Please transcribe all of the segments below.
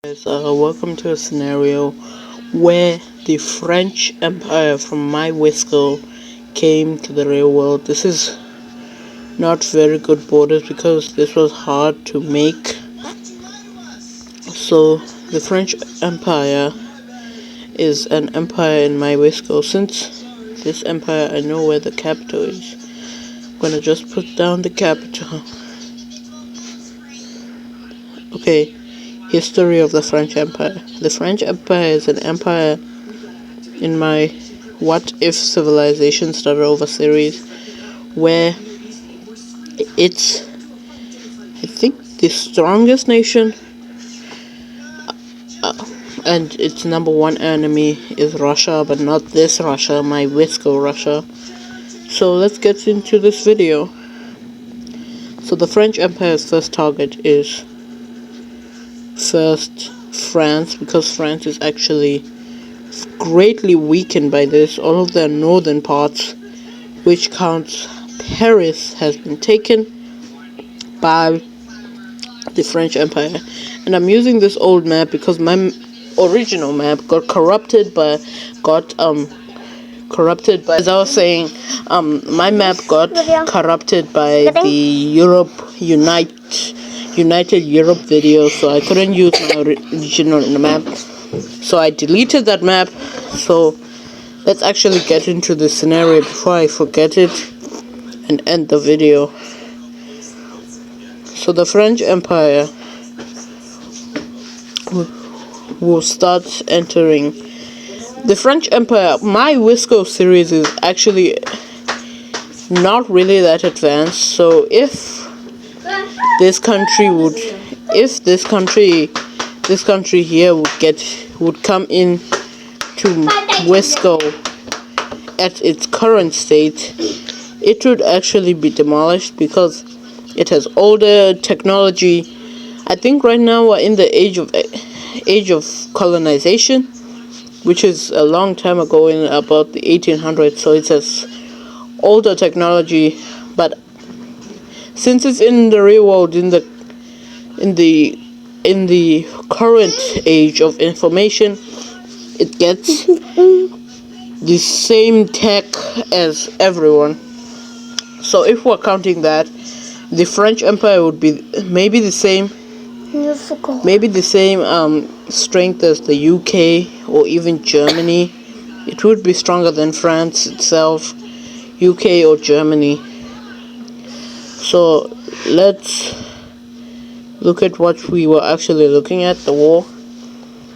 Guys, welcome to a scenario where the French Empire from my Wicso came to the real world. This is not very good borders because this was hard to make. So the French Empire is an empire in my Wicso. Since this empire, I know where the capital is. I'm gonna just put down the capital. Okay. History of the French Empire. The French Empire is an empire in my What If Civilization Started Over series, where it's, I think, the strongest nation, and its number one enemy is Russia, but not this Russia, my Wicso Russia. So let's get into this video. So the French Empire's first target is first France, because France is actually greatly weakened by this. All of their northern parts, which counts Paris, has been taken by the French Empire. And I'm using this old map because my original map got corrupted by as I was saying, my map got corrupted by the United Europe video, so I couldn't use my original map, so I deleted that map. So let's actually get into the scenario before I forget it and end the video. So the French Empire will start entering the French Empire. My Wicso series is actually not really that advanced, so if this country here would come in to Wicso at its current state, it would actually be demolished because it has older technology. I think right now we're in the age of colonization, which is a long time ago, in about the 1800s. So it has older technology, but since it's in the real world, in the current age of information, it gets the same tech as everyone. So if we're counting that, the French Empire would be maybe the same strength as the UK or even Germany. It would be stronger than France itself, UK or Germany. So let's look at what we were actually looking at, the war.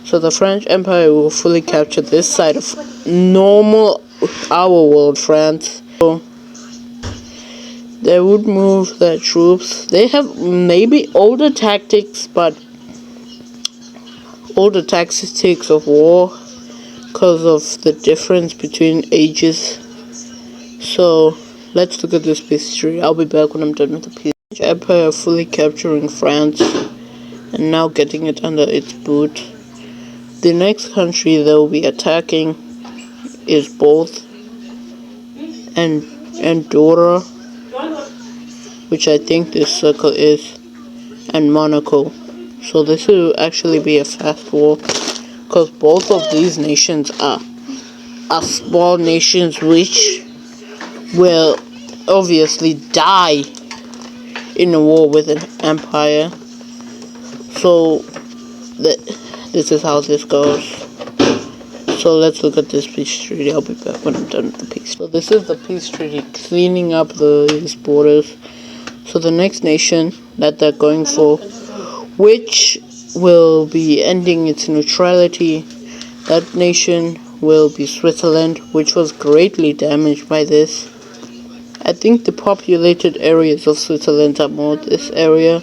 So the French Empire will fully capture this side of our world, France. So they would move their troops. They have maybe older tactics, but older tactics of war because of the difference between ages. So let's look at this history. I'll be back when I'm done with the piece. The French Empire fully capturing France and now getting it under its boot. The next country they will be attacking is both Andorra, which I think this circle is, and Monaco. So this will actually be a fast war because both of these nations are small nations which will obviously die in a war with an empire. So this is how this goes. So let's look at this peace treaty. I'll be back when I'm done with the peace. So this is the peace treaty, cleaning up these borders. So the next nation that they're going for, which will be ending its neutrality, that nation will be Switzerland, which was greatly damaged by this. I think the populated areas of Switzerland are more this area.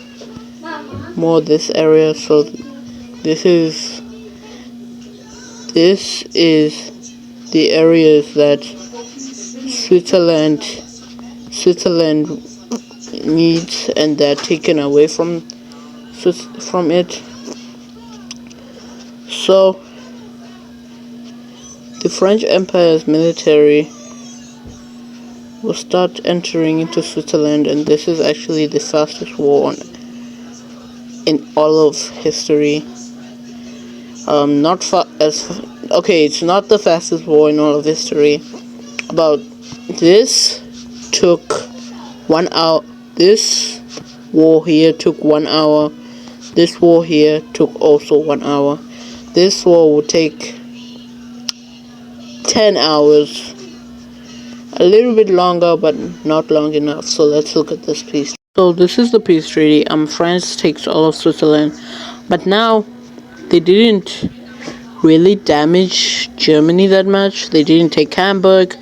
So this is the areas that Switzerland needs, and they're taken away from it. So the French Empire's military will start entering into Switzerland, and this is actually the fastest war in all of history. Not okay. It's not the fastest war in all of history. About this took 1 hour. This war here took 1 hour. This war here took also 1 hour. This war will take 10 hours. A little bit longer, but not long enough. So let's look at this peace. So this is the peace treaty. France takes all of Switzerland, but now they didn't really damage Germany that much. They didn't take Hamburg.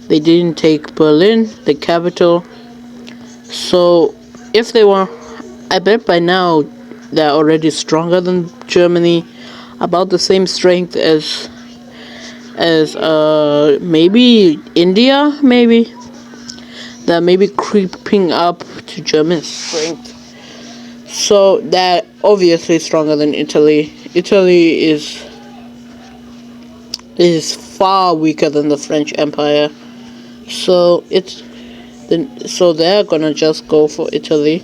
They didn't take Berlin, the capital. So if they were, I bet by now they're already stronger than Germany, about the same strength as maybe India, maybe. They're maybe creeping up to German strength. So they're obviously stronger than Italy. Italy is far weaker than the French Empire. So so they're gonna just go for Italy.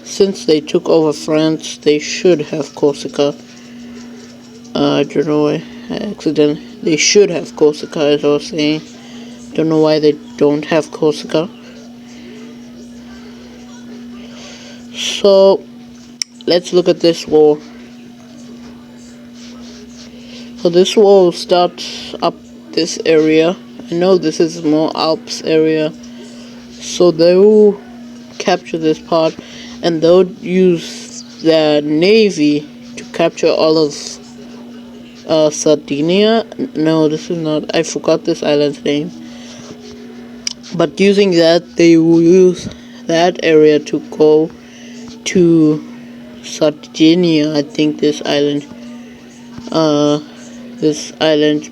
Since they took over France, they should have Corsica. I don't know why they should have Corsica, as I was saying. Don't know why they don't have Corsica. So let's look at this war. So this war will start up this area. I know this is more Alps area. So they will capture this part, and they'll use their navy to capture all of Sardinia. No, this is not. I forgot this island's name. But using that, they will use that area to go to Sardinia. I think this island.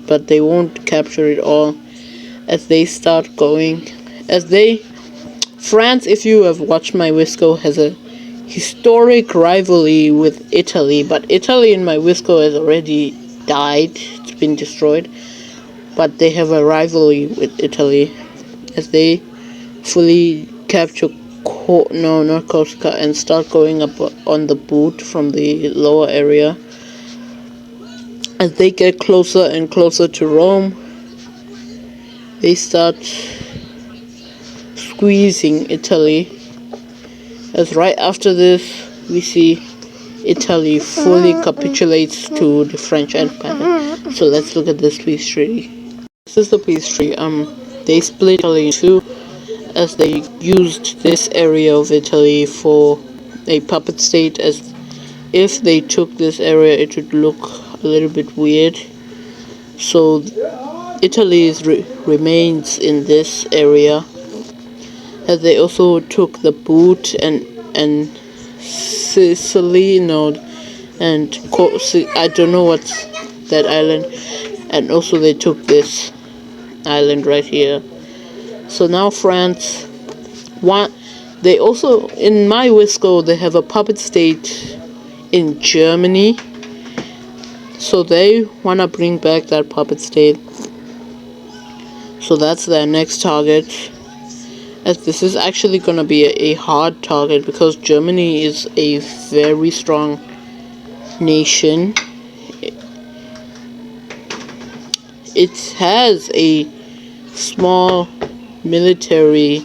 But they won't capture it all as they start going. France, if you have watched my Wicso, has a historic rivalry with Italy, but Italy in my Wicso has already died. It's been destroyed. But they have a rivalry with Italy as they fully capture not Corsica and start going up on the boot from the lower area. As they get closer and closer to Rome, they start squeezing Italy. As right after this, we see Italy fully capitulates to the French Empire. So let's look at this peace treaty. This is the peace treaty. They split Italy in two, as they used this area of Italy for a puppet state. As if they took this area, it would look a little bit weird. So Italy remains in this area. As they also took the boot and Sicily, and I don't know what's that island, and also they took this island right here. So now France, they also, in my Wicso, they have a puppet state in Germany, so they wanna bring back that puppet state. So that's their next target. As this is actually gonna be a hard target because Germany is a very strong nation. It has a small military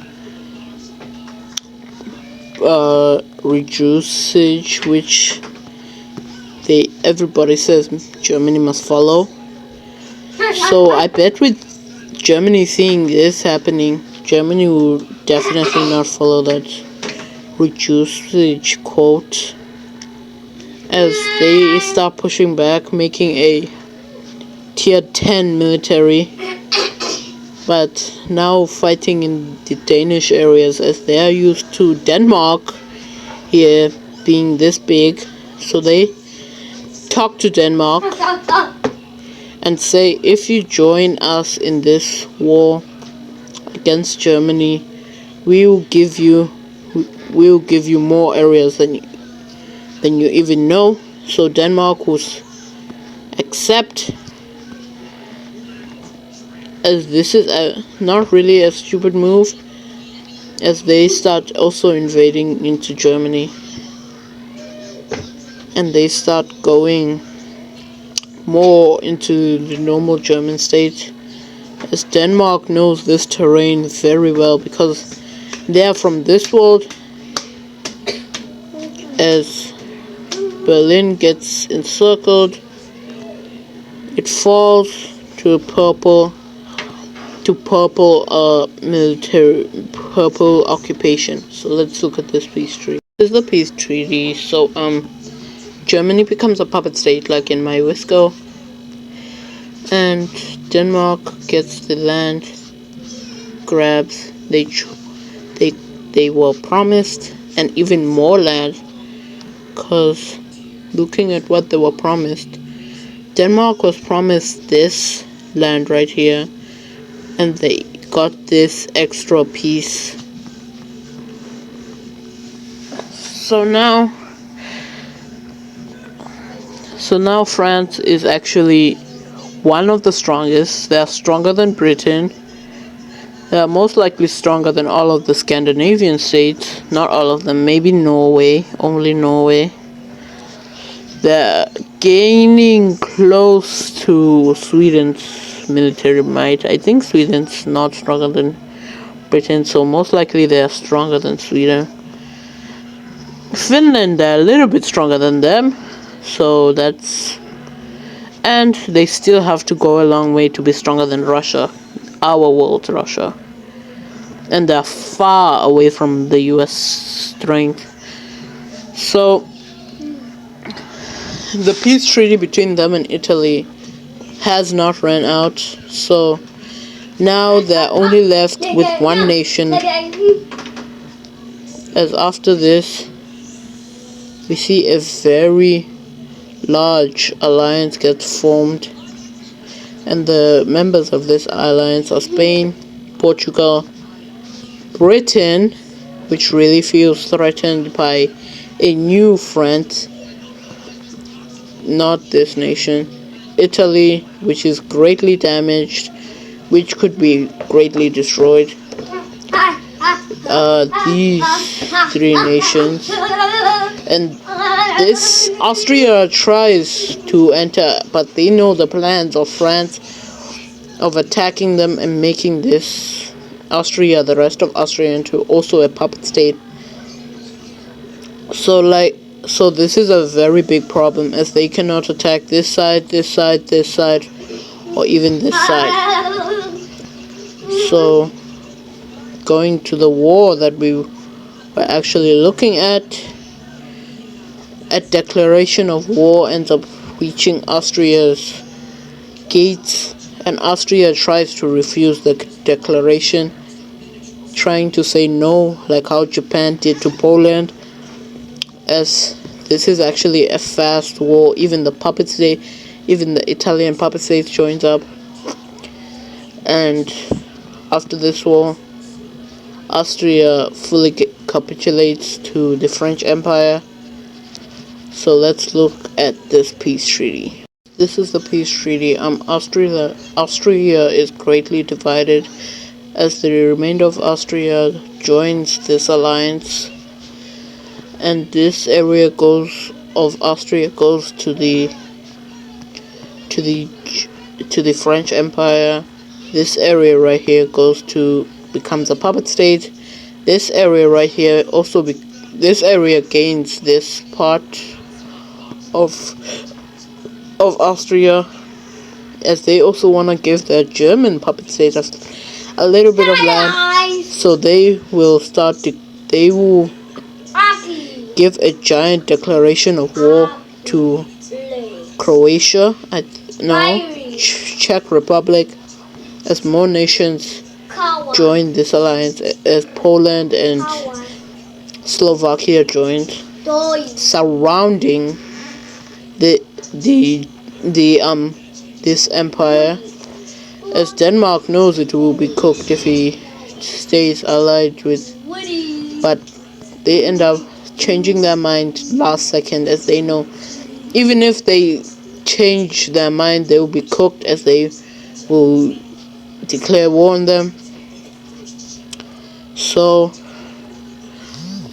reducage, which everybody says Germany must follow. So I bet with Germany seeing this happening, Germany will definitely not follow that reducage quote, as they start pushing back, making a tier 10 military, but now fighting in the Danish areas, as they are used to Denmark here being this big. So they talk to Denmark and say, if you join us in this war against Germany, we will give you more areas than you even know. So Denmark will accept, as this is not really a stupid move, as they start also invading into Germany. and they start going more into the normal German state, as Denmark knows this terrain very well because they are from this world. As Berlin gets encircled, it falls to purple occupation. So let's look at this peace treaty. This is the peace treaty. So Germany becomes a puppet state like in my Wicso, and Denmark gets the land grabs. They were promised and even more land, because looking at what they were promised, Denmark was promised this land right here, and they got this extra piece. So now France is actually one of the strongest. They are stronger than Britain. They are most likely stronger than all of the Scandinavian states. Not all of them, maybe Norway, only Norway. They're gaining close to Sweden's military might. I think Sweden's not stronger than Britain, so most likely they're stronger than Sweden. Finland, they're a little bit stronger than them, so that's... And they still have to go a long way to be stronger than Russia, our world Russia. And they're far away from the US strength. So the peace treaty between them and Italy has not ran out, so now they're only left with one nation. As after this, we see a very large alliance gets formed, and the members of this alliance are Spain, Portugal, Britain, which really feels threatened by a new France, not this nation, Italy, which is greatly damaged, which could be greatly destroyed. These three nations, and this Austria tries to enter, but they know the plans of France of attacking them and making this Austria, the rest of Austria, into also a puppet state. So this is a very big problem, as they cannot attack this side, this side, this side, or even this side. So going to the war that we were actually looking at declaration of war ends up reaching Austria's gates, and Austria tries to refuse the declaration, trying to say no, like how Japan did to Poland, as this is actually a fast war. Even the puppet state, even the Italian puppet state joins up, and after this war, Austria fully capitulates to the French Empire. So let's look at this peace treaty. This is the peace treaty. Austria is greatly divided, as the remainder of Austria joins this alliance, and this area of Austria goes to the French Empire. This area right here becomes a puppet state. This area right here this area gains this part of Austria, as they also want to give their German puppet state a little bit of land. So they will give a giant declaration of war to Croatia, Czech Republic, as more nations join this alliance, as Poland and Slovakia joined, surrounding this empire, as Denmark knows it will be cooked if he stays allied with, but they end up changing their mind last second, as they know even if they change their mind, they will be cooked, as they will declare war on them. So,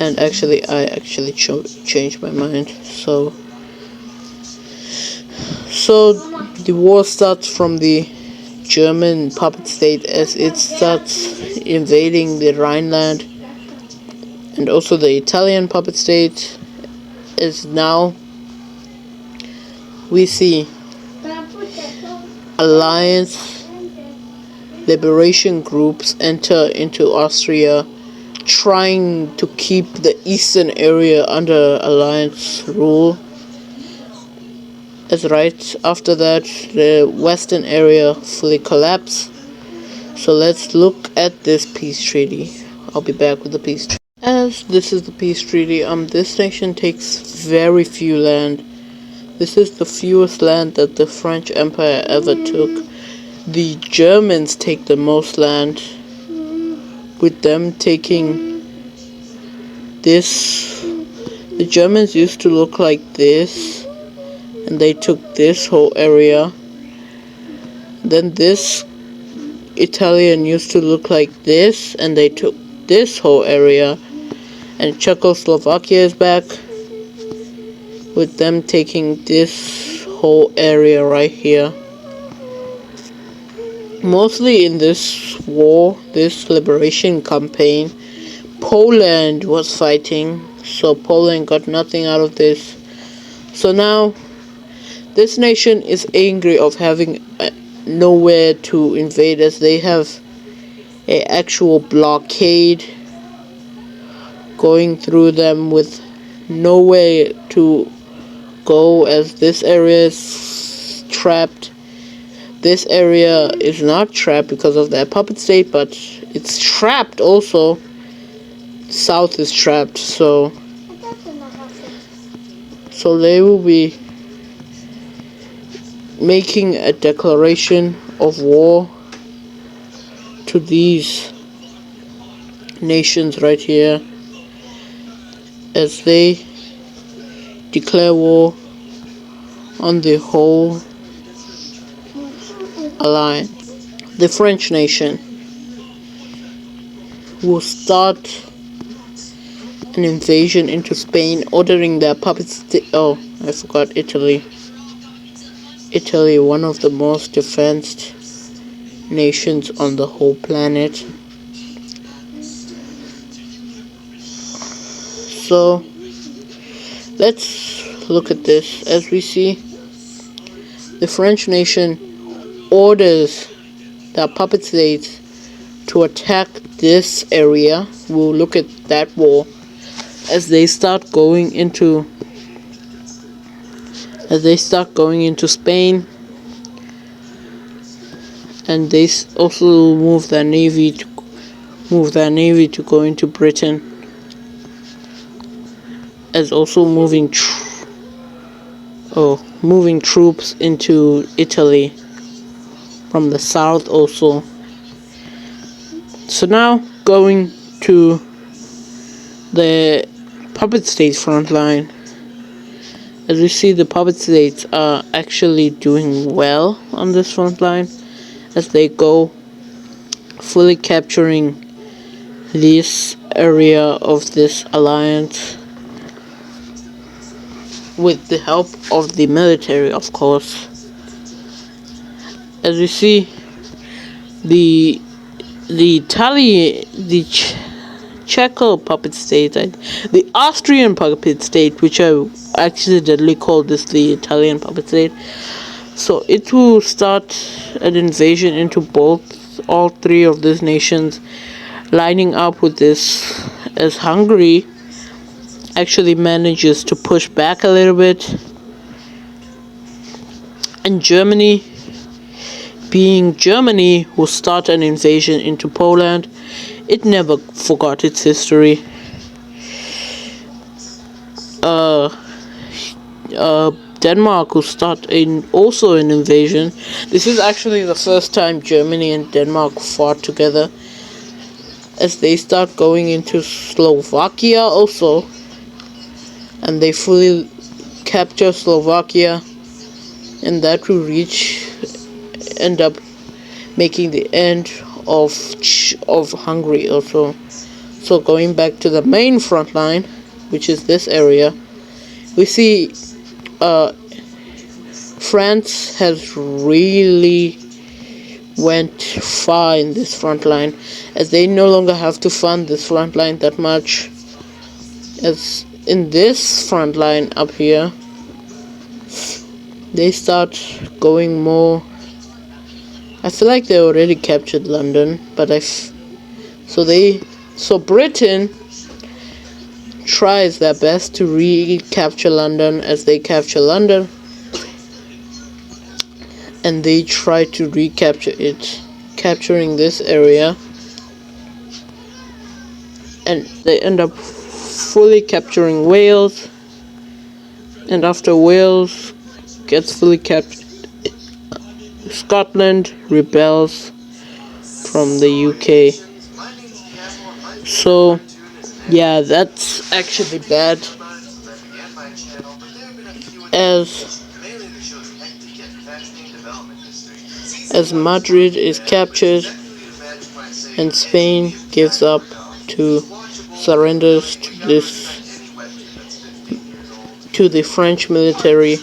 and actually I changed my mind, so So the war starts from the German puppet state as it starts invading the Rhineland, and also the Italian puppet state is now we see alliance liberation groups enter into Austria, trying to keep the eastern area under alliance rule. As right after that, the western area fully collapsed. So let's look at this peace treaty. I'll be back with the peace treaty. As this is the peace treaty, this nation takes very few land. This is the fewest land that the French Empire ever took. The Germans take the most land, with them taking this. The Germans used to look like this, and they took this whole area. Then this Italian used to look like this, and they took this whole area. And Czechoslovakia is back, with them taking this whole area right here. Mostly in this war, this liberation campaign, Poland was fighting, so Poland got nothing out of this. So now, this nation is angry of having nowhere to invade, as they have an actual blockade going through them with nowhere to go, as this area is trapped. This area is not trapped because of that puppet state, but it's trapped also. South is trapped, so they will be making a declaration of war to these nations right here, as they declare war on the whole alliance. The French nation will start an invasion into Spain, ordering their puppets. Oh, I forgot Italy. Italy, one of the most defensed nations on the whole planet. So let's look at this. As we see, the French nation orders the puppet states to attack this area. We'll look at that war as they start going into Spain, and they also move their navy to go into Britain, as also moving troops into Italy from the south also. So now going to the puppet states front line. As we see, the puppet states are actually doing well on this front line, as they go fully capturing this area of this alliance with the help of the military, of course. As we see, the Czech puppet state, the Austrian puppet state, which I accidentally called this the Italian puppet state. So it will start an invasion into all three of these nations, lining up with this, as Hungary actually manages to push back a little bit, and Germany, being Germany, will start an invasion into Poland. It never forgot its history. Denmark will start also an invasion. This is actually the first time Germany and Denmark fought together, as they start going into Slovakia also, and they fully capture Slovakia, and that will end up making the end of Hungary also. So going back to the main front line, which is this area, we see France has really went far in this front line, as they no longer have to fund this front line that much. As in this front line up here, they start going more. I feel like they already captured London, but so Britain tries their best to recapture London. As they capture London, and they try to recapture it, capturing this area, and they end up fully capturing Wales. And after Wales gets fully captured, Scotland rebels from the UK. So yeah, that's actually bad, as Madrid is captured and Spain gives up to surrenders to the French military,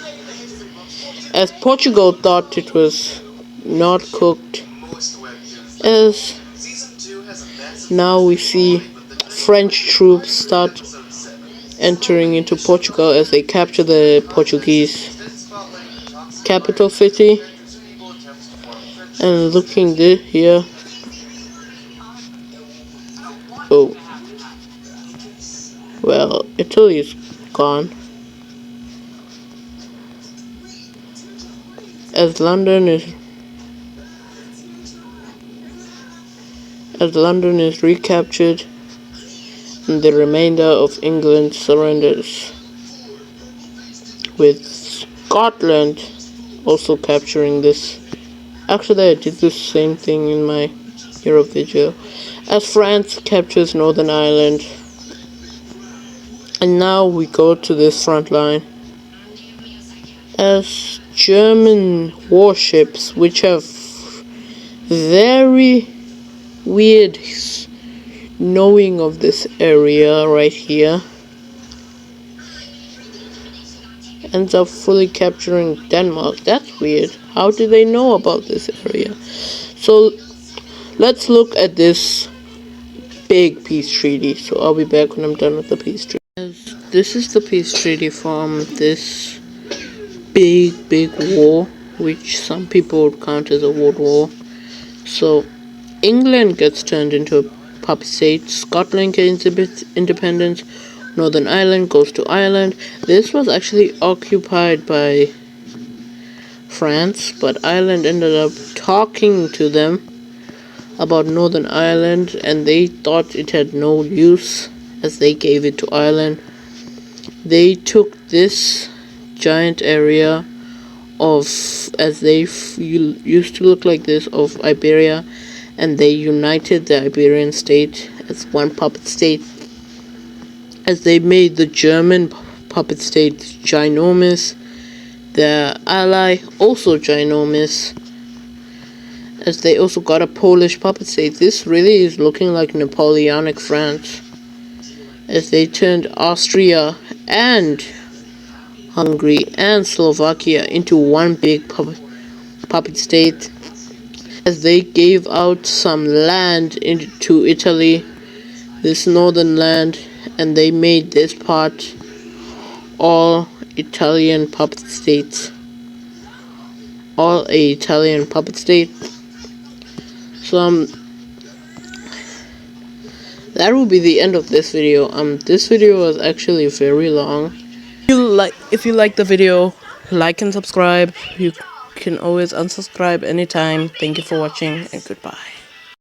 as Portugal thought it was not cooked. As now we see French troops start entering into Portugal as they capture the Portuguese capital city. And looking here, oh, well, Italy is gone, as London is recaptured, and the remainder of England surrenders, with Scotland also capturing this. Actually, I did the same thing in my Europe video, as France captures Northern Ireland. And now we go to this front line, as German warships, which have very weird knowing of this area right here, ends up fully capturing Denmark. That's weird. How do they know about this area? So let's look at this big peace treaty. So I'll be back when I'm done with the peace treaty. This is the peace treaty from this big war, which some people would count as a world war. So England gets turned into a puppet state, Scotland gains independence, Northern Ireland goes to Ireland. This was actually occupied by France, but Ireland ended up talking to them about Northern Ireland, and they thought it had no use as they gave it to Ireland. They took this giant area of, as they used to look like this, of Iberia, and they united the Iberian state as one puppet state, as they made the German puppet state ginormous, their ally also ginormous, as they also got a Polish puppet state. This really is looking like Napoleonic France, as they turned Austria and Hungary and Slovakia into one big puppet state, as they gave out some land to Italy, this northern land, and they made this part all Italian puppet states, all a Italian puppet state. So that will be the end of this video. This video was actually very long. If you like the video, like and subscribe. You can always unsubscribe anytime. Thank you for watching, and goodbye.